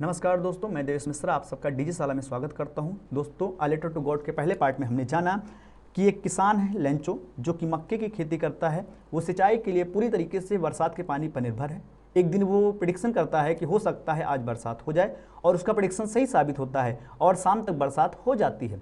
नमस्कार दोस्तों, मैं देवेश मिश्रा आप सबका डीजीशाला में स्वागत करता हूं। दोस्तों, अ लेटर टू गॉड के पहले पार्ट में हमने जाना कि एक किसान है लेंचो, जो कि मक्के की खेती करता है। वो सिंचाई के लिए पूरी तरीके से बरसात के पानी पर निर्भर है। एक दिन वो प्रेडिक्शन करता है कि हो सकता है आज बरसात हो जाए, और उसका प्रेडिक्शन सही साबित होता है और शाम तक बरसात हो जाती है।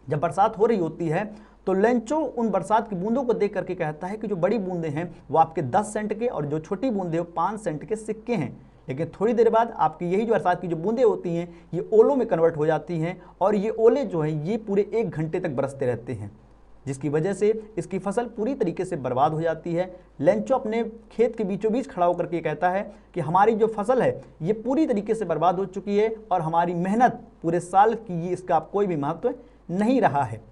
जब बरसात हो रही होती है तो लेंचो उन बरसात की बूंदों को देख करके कहता है कि जो बड़ी बूंदें हैं वो आपके 10 सेंट के और जो छोटी बूंदें वो 5 सेंट के सिक्के हैं। लेकिन थोड़ी देर बाद आपकी यही जो बरसात की जो बूंदें होती हैं ये ओलों में कन्वर्ट हो जाती हैं, और ये ओले जो हैं ये पूरे 1 घंटे तक बरसते रहते हैं, जिसकी वजह से इसकी फसल पूरी तरीके से बर्बाद हो जाती है। लेंचो अपने खेत के बीचों बीच खड़ा होकर के कहता है कि हमारी जो फसल है ये पूरी तरीके से बर्बाद हो चुकी है, और हमारी मेहनत पूरे साल की ये इसका कोई भी महत्व नहीं रहा है।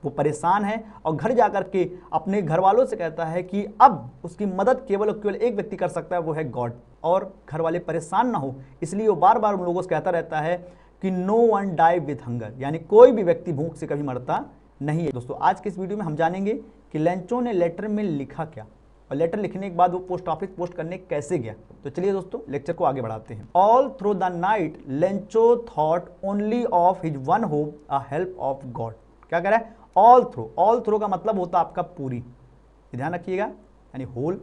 वो परेशान है और घर जाकर के अपने घर वालों से कहता है कि अब उसकी मदद केवल और केवल एक व्यक्ति कर सकता है, वो है गॉड। और घर वाले परेशान ना हो इसलिए वो बार बार उन लोगों से कहता रहता है कि no one die with hunger, यानी कोई भी व्यक्ति भूख से कभी मरता नहीं है। दोस्तों, आज के इस वीडियो में हम जानेंगे कि लेंचो ने लेटर में लिखा क्या, और लेटर लिखने के बाद वो पोस्ट ऑफिस पोस्ट करने कैसे गया। तो चलिए दोस्तों, लेक्चर को आगे बढ़ाते हैं। All through the night Lencho thought only of his one hope, a help of God. क्या कह रहा है? ऑल थ्रू का मतलब होता है आपका पूरी, ध्यान रखिएगा, यानी होल।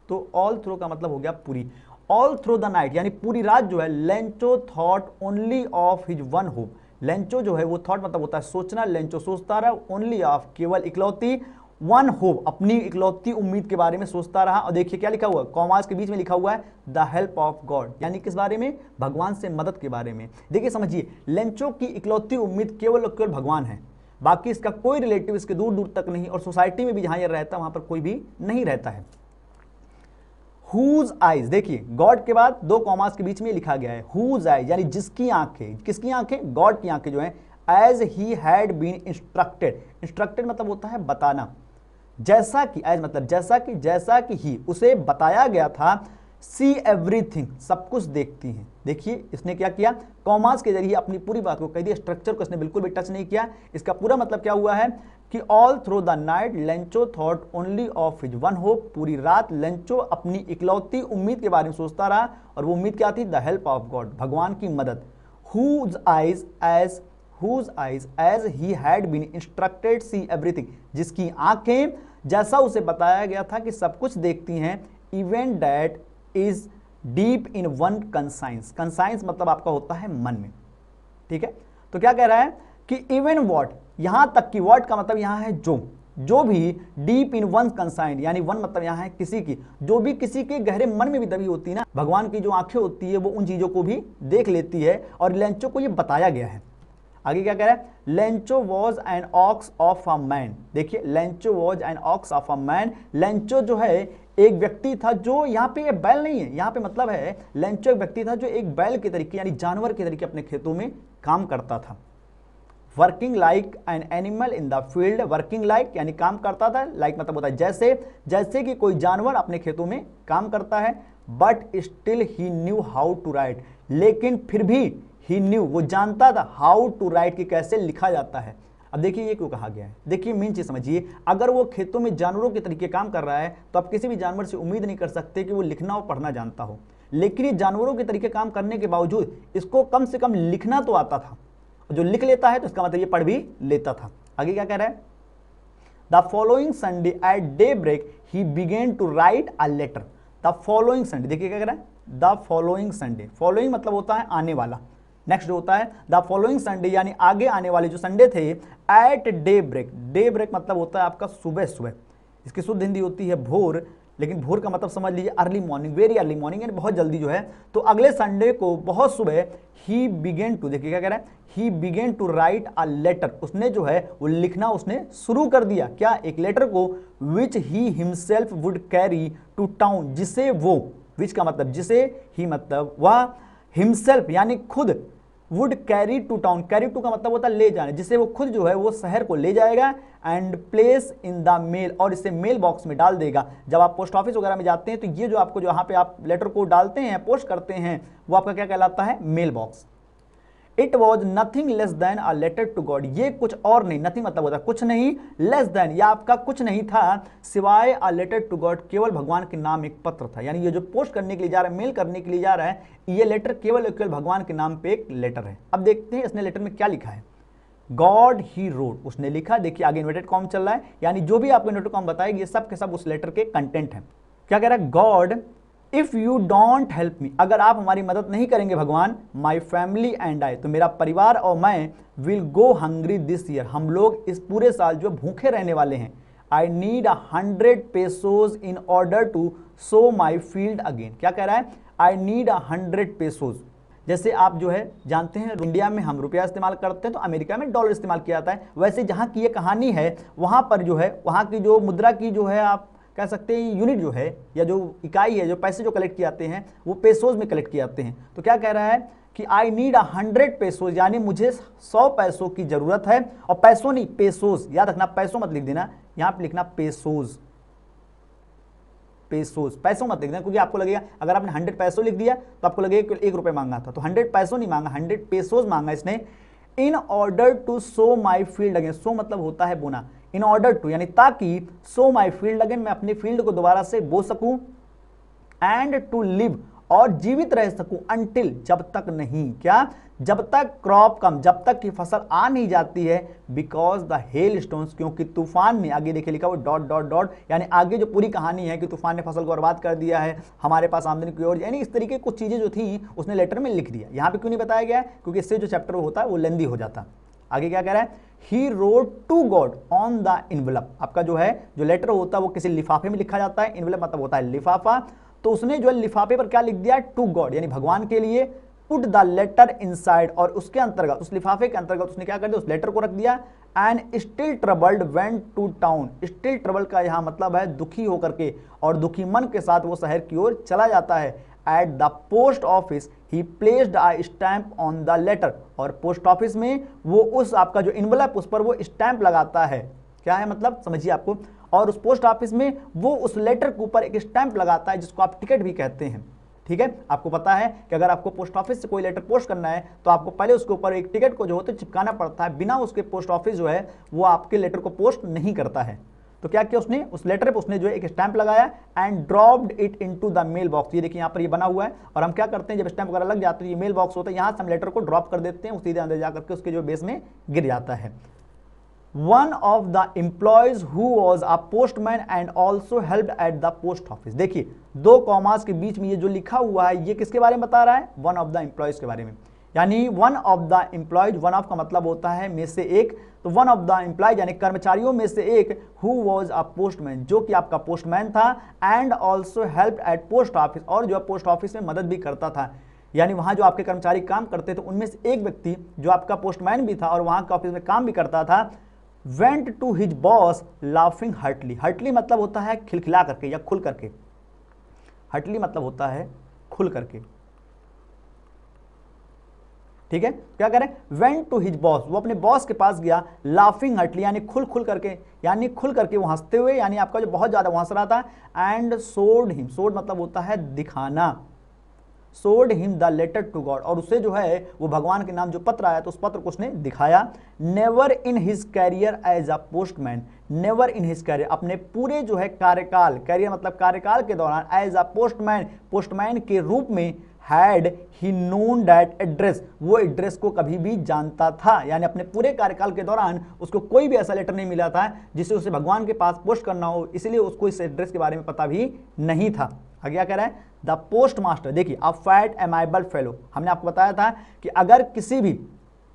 तो ऑल थ्रू का मतलब हो गया पूरी। ऑल थ्रू द नाइट यानी पूरी रात जो है, Lencho thought only of his one hope. Lencho जो है वो थॉट मतलब होता है सोचना, लेंचो सोचता रहा, ओनली ऑफ केवल इकलौती, वन होप अपनी इकलौती उम्मीद के बारे में सोचता रहा। और देखिए क्या लिखा हुआ है, कॉमास के बीच में लिखा हुआ है द हेल्प ऑफ गॉड, यानी किस बारे में? भगवान से मदद के बारे में। देखिए समझिए, लेंचो की इकलौती उम्मीद केवल और केवल भगवान है, बाकी इसका कोई रिलेटिव इसके दूर दूर तक नहीं, और सोसाइटी में भी जहां ये रहता है वहां पर कोई भी नहीं रहता है। हुज आइज, देखिए गॉड के बाद 2 कॉमास के बीच में लिखा गया है हुज आइज, यानी जिसकी आंखें, किसकी आंखें? गॉड की आंखें जो है। As he had been instructed, instructed मतलब होता है बताना, जैसा कि, एज मतलब जैसा कि ही उसे बताया गया था। सी एवरीथिंग, सब कुछ देखती हैं। देखिए इसने क्या किया, कॉमास के जरिए अपनी पूरी बात को कह दिया, स्ट्रक्चर को इसने बिल्कुल भी टच नहीं किया। इसका पूरा मतलब क्या हुआ है कि all through the night Lencho thought only of his one hope, पूरी रात लेंचो अपनी इकलौती उम्मीद के बारे में सोचता रहा, और वो उम्मीद क्या थी? द हेल्प ऑफ गॉड, भगवान की मदद। Whose eyes as he had been instructed see everything, जिसकी आंखें जैसा उसे बताया गया था कि सब कुछ देखती हैं। Even that is deep in one conscience, conscience मतलब आपका होता है मन में, ठीक है। तो क्या कह रहा है कि इवन वॉट, यहां तक कि वॉट का मतलब यहां है जो भी डीप इन वन कंसाइंड, यानी वन मतलब यहां है किसी की, जो भी किसी के गहरे मन में भी दबी होती है ना, भगवान की जो आंखें होती है वो उन चीजों को भी देख लेती है, और लेंचो को ये बताया गया है। आगे क्या कह रहा है? Lencho was an ox of a man. देखिए Lencho was an ox of a man, Lencho जो है एक व्यक्ति था, जो यहाँ पे बैल नहीं है, यहाँ पे मतलब है लेंचो एक व्यक्ति था जो एक बैल के तरीके यानी जानवर के तरीके अपने खेतों में काम करता था। Working like an animal in the field, working like यानी काम करता था, लाइक मतलब होता है जैसे कि कोई जानवर अपने खेतों में काम करता है। But still he knew how to write, लेकिन फिर भी ही न्यू वो जानता था हाउ टू राइट, कि कैसे लिखा जाता है। अब देखिए ये क्यों कहा गया है, देखिए मेन चीज समझिए, अगर वो खेतों में जानवरों के तरीके काम कर रहा है तो आप किसी भी जानवर से उम्मीद नहीं कर सकते कि वो लिखना और पढ़ना जानता हो, लेकिन ये जानवरों के तरीके काम करने के बावजूद इसको कम से कम लिखना तो आता था। जो लिख लेता है तो इसका मतलब ये पढ़ भी लेता था। आगे क्या कह रहा है? The following Sunday at daybreak he began to write a letter. The following Sunday, देखिए क्या कह रहा है? द फॉलोइंग संडे, फॉलोइंग मतलब होता है आने वाला, नेक्स्ट होता है द फॉलोइंग संडे, यानी आगे आने वाले जो संडे थे। At daybreak, daybreak मतलब होता है आपका सुबह सुबह, इसकी शुद्ध हिंदी होती है भोर, लेकिन भोर का मतलब समझ लीजिए early morning, very early morning, यानी बहुत जल्दी जो है। तो अगले संडे को बहुत सुबह ही बिगेन टू, देखिए क्या कह रहा है? He began to write a letter, उसने जो है वो लिखना उसने शुरू कर दिया। क्या? एक लेटर को, which he himself would carry to town, जिसे वो, विच का मतलब जिसे, ही मतलब वह, हिमसेल्फ यानी खुद, would carry to town, carry to का मतलब होता है ले जाना, जिसे वो खुद जो है वो शहर को ले जाएगा। And place in the mail, और इसे मेल बॉक्स में डाल देगा। जब आप पोस्ट ऑफिस वगैरह में जाते हैं तो ये जो आपको, जो यहाँ पे आप लेटर को डालते हैं, पोस्ट करते हैं, वो आपका क्या कहलाता है? Mailbox. It was nothing less than a letter to God, ये कुछ और नहीं, नथिंग मतलब होता है कुछ नहीं, लेस देन या आपका कुछ नहीं था सिवाय अ लेटर टू गॉड, केवल भगवान के नाम एक पत्र था। यानी ये जो पोस्ट करने के लिए जा रहा है, मेल करने के लिए जा रहा है, ये लेटर केवल केवल भगवान के नाम पे एक लेटर है। अब देखते हैं इसने लेटर में क्या लिखा है। गॉड ही रोड, उसने लिखा, देखिए आगे इन्वर्टेड कॉम चल रहा है, यानी जो भी आपको इन्वर्टेड कॉम बताएगी ये सब के सब उस लेटर के कंटेंट है। क्या कह रहा है, God if you don't help me, अगर आप हमारी मदद नहीं करेंगे भगवान, माई फैमिली एंड आई, तो मेरा परिवार और मैं will go hungry this year, हम लोग इस पूरे साल जो भूखे रहने वाले हैं। I need 100 pesos in order to sow my field again, क्या कह रहा है, आई नीड 100 पेसोज। जैसे आप जो है जानते हैं इंडिया में हम रुपया इस्तेमाल करते हैं, तो अमेरिका में डॉलर इस्तेमाल किया जाता है। वैसे जहाँ की ये कहानी है वहाँ पर जो है वहाँ की जो मुद्रा की जो है आप कह सकते हैं यूनिट जो है या जो इकाई है, जो पैसे जो कलेक्ट किए जाते हैं वो पेसोज में कलेक्ट किए जाते हैं। तो क्या कह रहा है कि आई नीड 100 पेसोज, यानी मुझे 100 पैसों की जरूरत है। और पैसों नहीं, पेसोज, याद रखना, पैसों मत लिख देना, यहाँ पे लिखना पेसोज, पेसोज, पैसों मत लिख देना, क्योंकि आपको लगेगा अगर आपने 100 पैसों लिख दिया तो आपको लगेगा कि 1 रुपये मांगा था, तो 100 पैसों नहीं मांगा, 100 पेसोज मांगा इसने। In order to sow my field again, sow मतलब होता है बोना, इन ऑर्डर टू यानी ताकि, सो माई फील्ड अगेन, मैं अपनी फील्ड को दोबारा से बो सकूं, एंड टू लिव, और जीवित रह सकूं, अंटिल, जब तक नहीं, क्या, जब तक क्रॉप कम, जब तक की फसल आ नहीं जाती है, बिकॉज द हेल स्टोन्स, क्योंकि तूफान ने, आगे देखिए लिखा वो डॉट डॉट डॉट, यानी आगे जो पूरी कहानी है कि तूफान ने फसल को बर्बाद कर दिया है, हमारे पास आमदनी की ओर, यानी इस तरीके कुछ चीजें जो थी उसने लेटर में लिख दिया। यहाँ पे क्यों नहीं बताया गया है, क्योंकि इससे जो चैप्टर होता है वो लेंदी हो जाता। आगे क्या कह रहा है, he wrote to God on the envelope, आपका जो है जो लेटर होता है वो किसी लिफाफे में लिखा जाता है, इनवलप मतलब होता है लिफाफा, तो उसने जो लिफाफे पर क्या लिख दिया, टू गॉड यानी भगवान के लिए, पुट द लेटर इनसाइड, और उसके अंतर्गत, उस लिफाफे के अंतर्गत उसने क्या कर दिया, उस लेटर को रख दिया। And still troubled went to town, still trouble का यहाँ मतलब है दुखी होकर के, और दुखी मन के साथ वो शहर की ओर चला जाता है। At the post office he placed a stamp on the letter, और पोस्ट ऑफिस में वो उस आपका जो इनवलप उस पर वो स्टैंप लगाता है, क्या है मतलब समझिए आपको, और उस पोस्ट ऑफिस में वो उस लेटर के ऊपर एक स्टैंप लगाता है जिसको आप टिकट भी कहते हैं। ठीक है, आपको पता है कि अगर आपको पोस्ट ऑफिस से कोई लेटर पोस्ट करना है तो आपको पहले उसके ऊपर एक टिकट को जो होता है चिपकाना पड़ता है, बिना उसके पोस्ट ऑफिस जो है वो आपके लेटर को पोस्ट नहीं करता है। तो क्या किया उसने, उस लेटर पे उसने जो है एक स्टैंप लगाया, and dropped it into the mail box, ये देखिए यहाँ पर ये बना हुआ है, और हम क्या करते हैं जब स्टैंप वगैरह लग जाते हैं, ये मेल बॉक्स होता है, यहाँ से हम लेटर को ड्रॉप कर देते हैं, सीधे अंदर जाकर के उसके जो बेस में गिर जाता है। One of the employees who was a postman and also helped at the post office, देखिए 2 कॉमास के बीच में ये जो लिखा हुआ है ये किसके बारे में बता रहा है, वन ऑफ द एम्प्लॉयज के बारे में, यानी one of the employees, one of का मतलब होता है में से एक, तो वन ऑफ द एम्प्लॉयज यानी कर्मचारियों में से एक, हु वाज अ पोस्टमैन, जो कि आपका पोस्टमैन था, and also help at post office, और जो पोस्ट ऑफिस में मदद भी करता था, यानी वहां जो आपके कर्मचारी काम करते थे उनमें से एक व्यक्ति जो आपका पोस्टमैन भी था और वहां के ऑफिस में काम भी करता था, went to his boss laughing heartily, heartily मतलब होता है खिलखिला करके या खुल करके, हार्टली मतलब होता है खुल करके। ठीक है, क्या करें, वेंट टू हिज बॉस, वो अपने बॉस के पास गया, लाफिंग हार्टली यानी खुल खुल करके, यानी खुल करके वो हंसते हुए, यानी आपका जो बहुत ज्यादा हंस रहा था। एंड सोड हिम, सोड मतलब होता है दिखाना, showed him the letter to God, और उसे जो है वो भगवान के नाम जो पत्र आया तो उस पत्र को उसने दिखाया। Never in his career as a postman, never in his career, अपने पूरे जो है कार्यकाल, कैरियर मतलब कार्यकाल के दौरान, एज अ पोस्टमैन, पोस्टमैन के रूप में, had he known that address, वो एड्रेस को कभी भी जानता था, यानी अपने पूरे कार्यकाल के दौरान उसको कोई भी ऐसा लेटर नहीं मिला था जिसे उसे भगवान के पास पोस्ट करना हो, इसलिए उसको इस एड्रेस के बारे में पता भी नहीं था। आगे क्या कह रहा है, द पोस्ट मास्टर, देखिए अ फैट एमाइबल फेलो, हमने आपको बताया था कि अगर किसी भी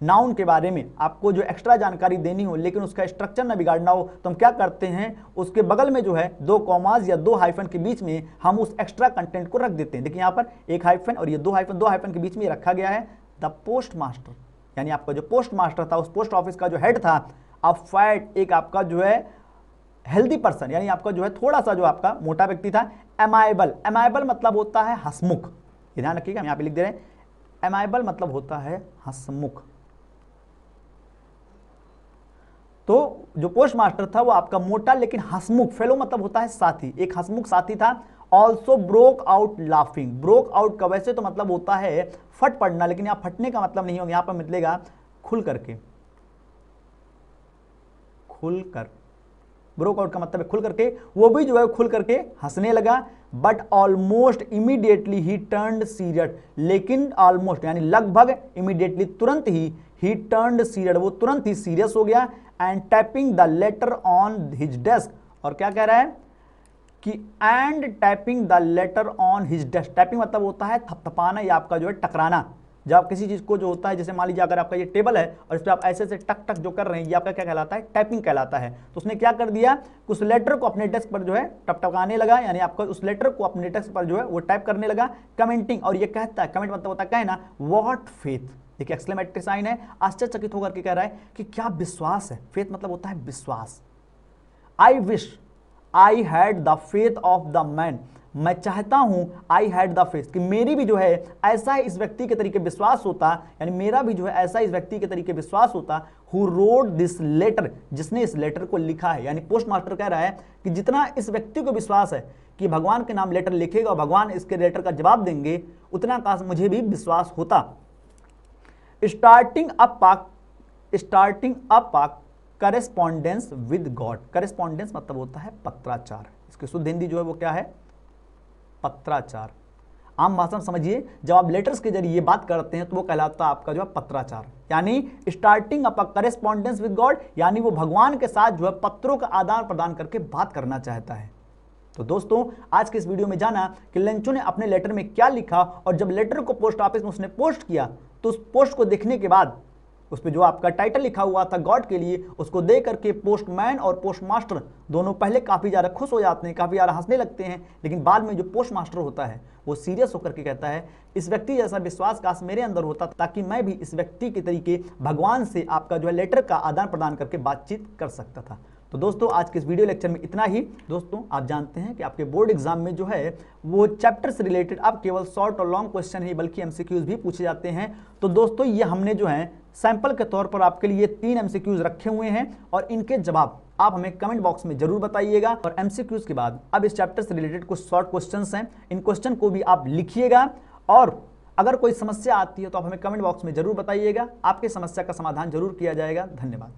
नाउन के बारे में आपको जो एक्स्ट्रा जानकारी देनी हो लेकिन उसका स्ट्रक्चर ना बिगाड़ना हो तो हम क्या करते हैं, उसके बगल में जो है 2 कॉमास या 2 हाइफन के बीच में हम उस एक्स्ट्रा कंटेंट को रख देते हैं। देखिए यहाँ पर 1 हाइफन और ये 2 हाइफन के बीच में रखा गया है द पोस्ट मास्टर, यानी आपका जो पोस्ट मास्टर था, उस पोस्ट ऑफिस का जो हेड था, अ फैट, एक आपका जो है हेल्दी पर्सन, यानी आपका जो है थोड़ा सा जो आपका मोटा व्यक्ति था। एमाइबल, एमाइबल मतलब होता है हंसमुख, ध्यान रखिएगा, हम यहाँ पे लिख दे रहे हैं, एमाइबल मतलब होता है हंसमुख। तो जो पोस्ट मास्टर था वो आपका मोटा लेकिन हंसमुख, फेलो मतलब होता है साथी, एक हंसमुख साथी था, also broke out laughing. Broke out का वैसे तो मतलब होता है फट पड़ना, लेकिन यहाँ फटने का मतलब नहीं होगा, यहाँ पर मिलेगा खुल करके, खुलकर। ब्रोक आउट का मतलब है खुल करके, वो भी जो है खुल करके हंसने लगा। But almost immediately he turned serious, लेकिन ऑलमोस्ट यानी लगभग, इमीडिएटली तुरंत ही टर्न्ड सीरियस, वो तुरंत ही सीरियस हो गया। And tapping the later on his desk, और क्या कह रहा है कि and tapping the later on his desk. Tapping मतलब होता है थपथपाना या आपका जो है टकराना। जब आप किसी चीज को जो होता है, जैसे मान लीजिए अगर आपका ये टेबल है और इस पर आप ऐसे से टक टक जो कर रहे हैं, ये आपका क्या कहलाता है, टैपिंग कहलाता है। तो उसने क्या कर दिया, उस लेटर को अपने डेस्क पर जो है टपटकाने लगा, यानी आपका उस लेटर को अपने डेस्क पर जो है वो टाइप करने लगा। कमेंटिंग, और ये कहता है, कमेंट मतलब होता है कहना, व्हाट फेथ, देखिए एक्सक्लेमेटरी साइन है, आश्चर्यचकित होकर के कह रहा है कि क्या विश्वास है। फेथ मतलब होता है विश्वास। I wish I had the faith of the man, मैं चाहता हूं, आई हैड द फेथ, कि मेरी भी जो है ऐसा इस व्यक्ति के तरीके विश्वास होता, यानी मेरा भी जो है ऐसा इस व्यक्ति के तरीके विश्वास होता, हु रोड दिस लेटर, जिसने इस लेटर को लिखा है। यानी पोस्ट मास्टर कह रहा है कि जितना इस व्यक्ति को विश्वास है कि भगवान के नाम लेटर लिखेगा और भगवान इसके लेटर का जवाब देंगे, उतना काश मुझे भी विश्वास होता। Starting up correspondence with God. Correspondence मतलब होता है पत्राचार, इसकी शुद्ध हिंदी जो है वो क्या है, पत्राचार। आम भाषा में समझिए, जब आप लेटर्स के जरिए बात करते हैं तो वो कहलाता है आपका जो है पत्राचार। यानी starting up correspondence with God, यानी वो भगवान के साथ जो है पत्रों का आदान प्रदान करके बात करना चाहता है। तो दोस्तों, आज के इस वीडियो में जाना कि लेंचो ने अपने लेटर में क्या लिखा, और जब लेटर को पोस्ट ऑफिस में उसने पोस्ट किया तो उस पोस्ट को देखने के बाद उस पर जो आपका टाइटल लिखा हुआ था गॉड के लिए, उसको देख करके पोस्टमैन और पोस्टमास्टर दोनों पहले काफ़ी ज़्यादा खुश हो जाते हैं, काफ़ी ज़्यादा हंसने लगते हैं, लेकिन बाद में जो पोस्टमास्टर होता है वो सीरियस होकर के कहता है, इस व्यक्ति जैसा विश्वास काश मेरे अंदर होता ताकि मैं भी इस व्यक्ति के तरीके भगवान से आपका जो है लेटर का आदान प्रदान करके बातचीत कर सकता था। तो दोस्तों, आज के इस वीडियो लेक्चर में इतना ही। दोस्तों, आप जानते हैं कि आपके बोर्ड एग्जाम में जो है वो चैप्टर से रिलेटेड अब केवल शॉर्ट और लॉन्ग क्वेश्चन ही बल्कि एमसीक्यूज भी पूछे जाते हैं। तो दोस्तों, ये हमने जो है सैंपल के तौर पर आपके लिए 3 एमसीक्यूज रखे हुए हैं, और इनके जवाब आप हमें कमेंट बॉक्स में जरूर बताइएगा। और एमसीक्यूज के बाद अब इस चैप्टर से रिलेटेड कुछ शॉर्ट क्वेश्चंस हैं, इन क्वेश्चन को भी आप लिखिएगा, और अगर कोई समस्या आती है तो आप हमें कमेंट बॉक्स में जरूर बताइएगा, आपकी समस्या का समाधान जरूर किया जाएगा। धन्यवाद।